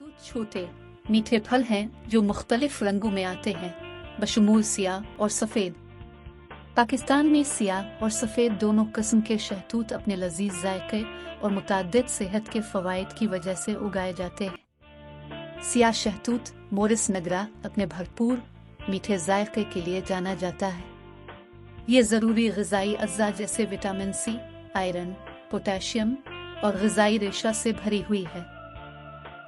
शहतूत छोटे मीठे फल हैं जो मुख्तलिफ रंगों में आते हैं, बशमूल सियाह और सफ़ेद। पाकिस्तान में सियाह और सफ़ेद दोनों किस्म के शहतूत अपने लजीज जायके और मुतअद्दिद सेहत के फ़वाइद की वजह से उगाए जाते हैं। सियाह शहतूत मोरिस नगरा अपने भरपूर मीठे जायके के लिए जाना जाता है। ये ज़रूरी ग़िज़ाई अज्जा जैसे विटामिन सी, आयरन, पोटेशियम और ग़िज़ाई रेशा से भरी हुई है।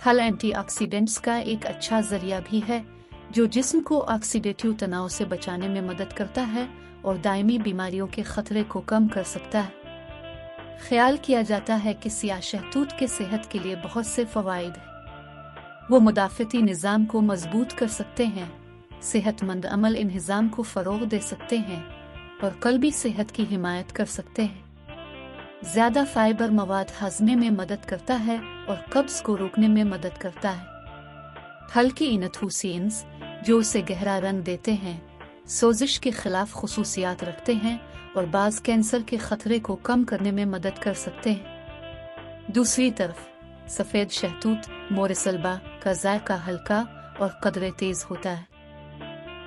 फल एंटीऑक्सीडेंट्स का एक अच्छा ज़रिया भी है जो जिस्म को ऑक्सीडेटिव तनाव से बचाने में मदद करता है और दायमी बीमारियों के खतरे को कम कर सकता है। ख्याल किया जाता है कि सियाह शहतूत के सेहत के लिए बहुत से फ़वाइद हैं। वो मुदाफ़ती निज़ाम को मजबूत कर सकते हैं, सेहतमंद अमल इंहिज़ाम को फ़रोग़ दे सकते हैं और क़ल्बी सेहत की हिमायत कर सकते हैं। ज़्यादा फाइबर मवाद हज़मे में मदद करता है और कब्ज़ को रोकने में मदद करता है। फल की इनथूसियंस जो उसे गहरा रंग देते हैं, सोजिश के खिलाफ खुसूसियात रखते हैं और बाज़ कैंसर के खतरे को कम करने में मदद कर सकते हैं। दूसरी तरफ सफ़ेद शहतूत मोरिसल्बा का जायका हल्का और कदरे तेज़ होता है।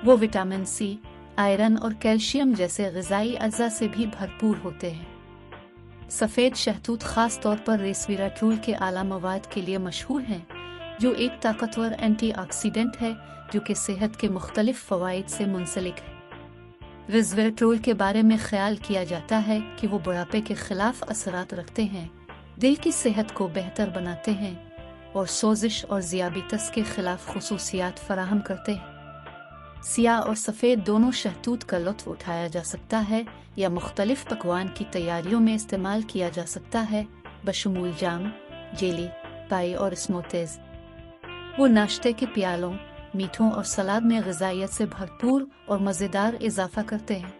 वो विटामिन सी, आयरन और कैल्शियम जैसे ग़िज़ाई अज्जा से भी भरपूर होते हैं। सफ़ेद शहतूत ख़ास तौर पर रेसवेराट्रोल के आला मवाद के लिए मशहूर हैं, जो एक ताकतवर एंटीऑक्सीडेंट है जो कि सेहत के मुख्तलिफ फ़वाइद से मुंसलिक है। रेसवेराट्रोल के बारे में ख्याल किया जाता है कि वो बुढ़ापे के खिलाफ असरात रखते हैं, दिल की सेहत को बेहतर बनाते हैं और सोजिश और ज़ियाबितस के खिलाफ खुसूसियात फराहम करते हैं। सियाह और सफ़ेद दोनों शहतूत का लुत्फ़ उठाया जा सकता है या मुख्तलिफ पकवान की तैयारियों में इस्तेमाल किया जा सकता है, बशमूल जाम, जेली, पाई और स्मूथीज़। वो नाश्ते के प्यालों, मीठों और सलाद में ग़िज़ाइयत से भरपूर और मज़ेदार इजाफ़ा करते हैं।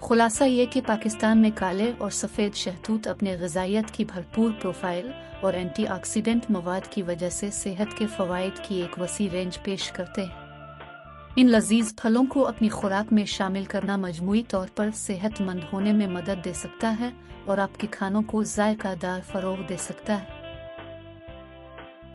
खुलासा ये कि पाकिस्तान में काले और सफ़ेद शहतूत अपने ग़िज़ाइयत की भरपूर प्रोफाइल और एंटीऑक्सीडेंट मवाद की वजह से सेहत के फ़वाइद की एक वसी रेंज पेश करते हैं। इन लजीज फलों को अपनी खुराक में शामिल करना मजमूई तौर पर सेहतमंद होने में मदद दे सकता है और आपके खानों को जायकादार फ़रोग़ दे सकता है।